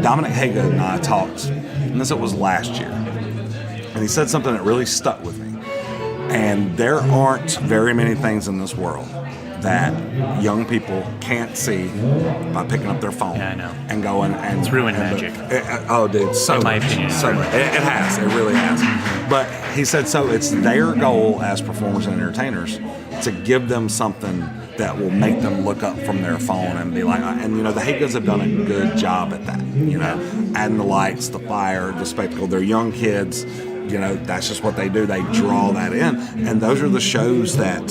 Dominic Haga and I talked, and this was last year, and he said something that really stuck with me. And there aren't very many things in this world that young people can't see by picking up their phone and going and it's ruined magic. Dude, so in my much, opinion, so much. It has, it really has. But he said so it's their goal as performers and entertainers to give them something that will make them look up from their phone and be like, and the Hagas have done a good job at that, adding the lights, the fire, the spectacle. They're young kids. That's just what they do. They draw that in. And those are the shows that,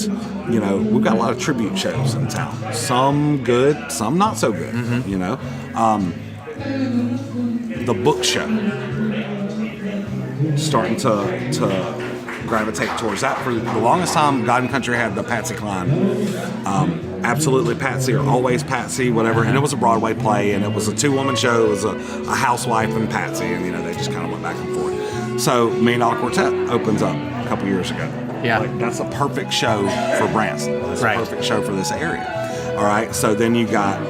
we've got a lot of tribute shows in town. Some good, some not so good, the book show, starting to gravitate towards that. For the longest time, God and Country had the Patsy Cline. Absolutely Patsy or Always Patsy, whatever. And it was a Broadway play, and it was a 2-woman show. It was a housewife and Patsy, and, they just kind of went back and forth. So $1 Million Quartet opens up a couple years ago. Yeah. That's a perfect show for Branson. That's a perfect show for this area. All right. So then you got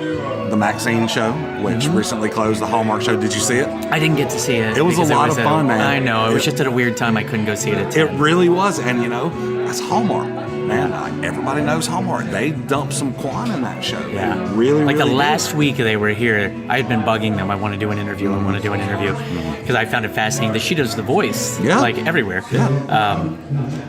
the Maxine show, which recently closed, the Hallmark show. Did you see it? I didn't get to see it. It was a lot of fun, man. I know. It was just at a weird time. I couldn't go see it at 10. It really was. And, that's Hallmark. Man, everybody knows Hallmark. They dumped some quan in that show. Yeah. Really, like really the last week they were here, I had been bugging them. I want to do an interview. Because I found it fascinating that she does the voice, like everywhere. Yeah.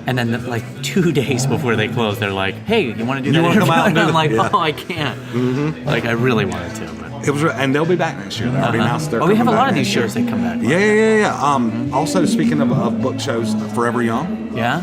And then, 2 days before they closed, they're like, "Hey, you want to do that interview?" And I'm like, "Oh, I can't." Mm-hmm. Like, I really wanted to. But. It was, and they'll be back next year. They already announced they're we have a lot of these year. shows that come back. Yeah. Also, speaking of book shows, Forever Young. Yeah.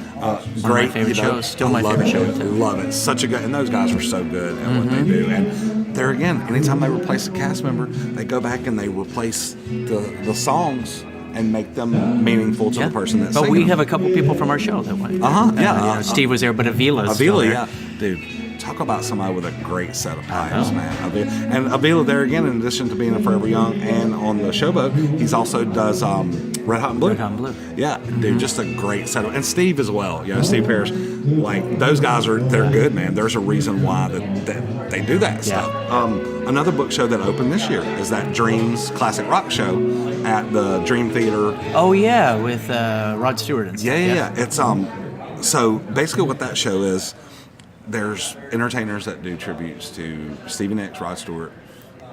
Great. My favorite shows. Still my favorite show. Love it. Such a good, and those guys are so good at what they do. And there again, anytime they replace a cast member, they go back and they replace the songs and make them meaningful to the person that's singing. But we have a couple people from our show that went. Steve was there, but Avila's Avila, yeah. Dude, talk about somebody with a great set of pipes, man. And Avila there again, in addition to being a Forever Young and on the Showboat, he's also does Red Hot and Blue. Red Hot and Blue. Yeah, dude, just a great set of, and Steve as well. Steve Parrish. Like, those guys they're good, man. There's a reason why that they do that stuff. Another book show that opened this year is that Dreams Classic Rock show at the Dream Theater. Oh yeah, with Rod Stewart and stuff. Yeah. It's so basically what that show is, there's entertainers that do tributes to Stevie Nicks, Rod Stewart,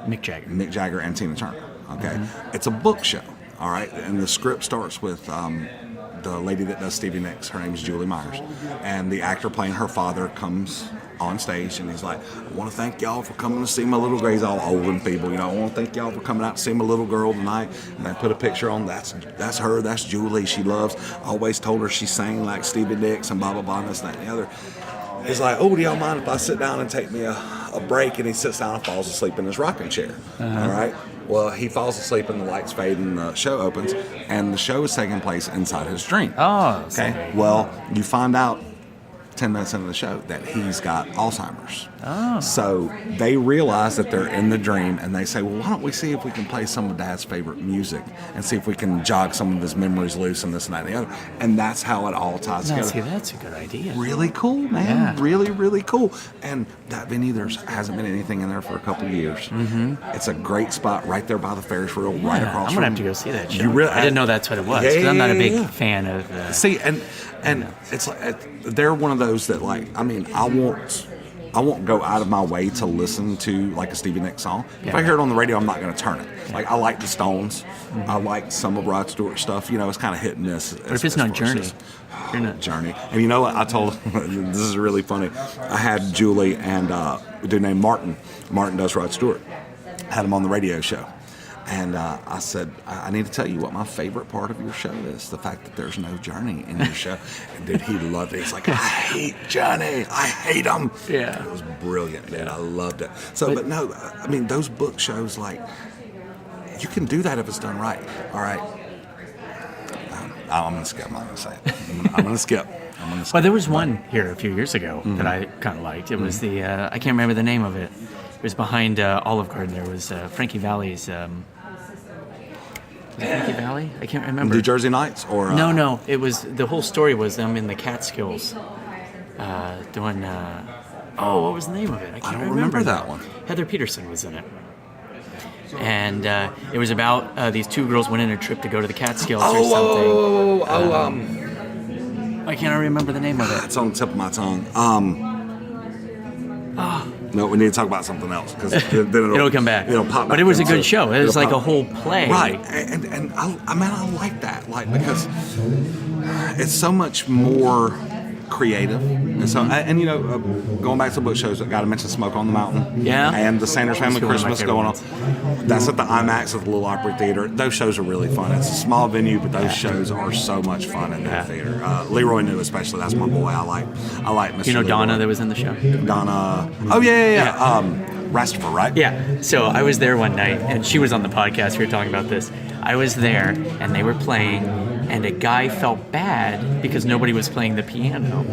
Mick Jagger, and Tina Turner. Okay, it's a book show. All right, and the script starts with the lady that does Stevie Nicks. Her name is Julie Myers, and the actor playing her father comes on stage and he's like, "I want to thank y'all for coming to see my little girl." He's all old and feeble, I want to thank y'all for coming out to see my little girl tonight. And they put a picture on. That's her. That's Julie. She loves. I always told her she sang like Stevie Nicks and blah blah blah and this, that, and the other. He's like, "Oh, do y'all mind if I sit down and take me a break?" And he sits down and falls asleep in his rocking chair. All right. Well, he falls asleep and the lights fade and the show opens, and the show is taking place inside his dream. Oh, okay. Well, you find out 10 minutes into the show that he's got Alzheimer's. Oh. So they realize that they're in the dream, and they say, "Well, why don't we see if we can play some of Dad's favorite music and see if we can jog some of his memories loose and this and that and the other." And that's how it all ties together. See, that's a good idea. Really cool, man. Yeah. Really, really cool. And that venue, there hasn't been anything in there for a couple of years. Mm-hmm. It's a great spot right there by the Ferris wheel, right across. I'm gonna have to go see that show. You really, I didn't know that's what it was. Yeah, I'm not a big fan of. See, and it's like they're one of those that, like, I mean, I won't go out of my way to listen to like a Stevie Nicks song. If I hear it on the radio, I'm not going to turn it. Like, I like the Stones. Mm-hmm. I like some of Rod Stewart's stuff. It's kind of hit and miss. But if it's not Journey, you're not Journey. And you know what? I told this is really funny. I had Julie and a dude named Martin. Martin does Rod Stewart. Had him on the radio show. And I said, "I need to tell you what my favorite part of your show is, the fact that there's no Journey in your show." And dude, he loved it. He's like, "I hate Johnny. I hate him." Yeah. It was brilliant, dude. I loved it. So, but no, I mean, those book shows, like, you can do that if it's done right. All right. I'm going to skip. I'm not going to say it. I'm going to skip. Well, there was one here a few years ago that I kind of liked. It was the, I can't remember the name of it. It was behind Olive Garden. There was Frankie Valli's... Was it Frankie Valli? I can't remember. New Jersey Nights? Or No. It was, the whole story was them in the Catskills doing, what was the name of it? I don't remember that one. Heather Peterson was in it. and it was about these two girls went on a trip to go to the Catskills or something. Why can't I remember the name of it? It's on the tip of my tongue. No, we need to talk about something else because then it'll come back. It'll pop back. But it was a good show. It was like a whole play. Right, and I like that, like, because it's so much more creative. And so, and you know, going back to the book shows, I got to mention Smoke on the Mountain. Yeah. And the Sanders Family Christmas going on. That's at the IMAX at the Little Opry Theater. Those shows are really fun. It's a small venue, but those shows are so much fun in that theater. Leroy New, especially. That's my boy. I like Mr. You know Leroy. Donna that was in the show? Donna. Oh yeah. Rastafur, right? Yeah. So I was there one night, and she was on the podcast. We were talking about this. I was there, and they were playing, and a guy felt bad because nobody was playing the piano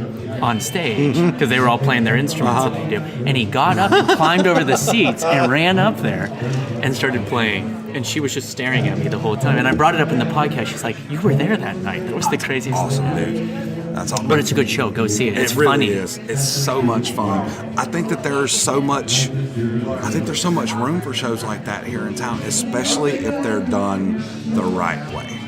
on stage because they were all playing their instruments that they do. And he got up and climbed over the seats and ran up there and started playing. And she was just staring at me the whole time. And I brought it up in the podcast. She's like, "You were there that night. That was the craziest Awesome, thing." dude. That's awesome. But it's a good show. Go see it. It's It really funny. is. It's so much fun. I think that there's so much room for shows like that here in town, especially if they're done the right way.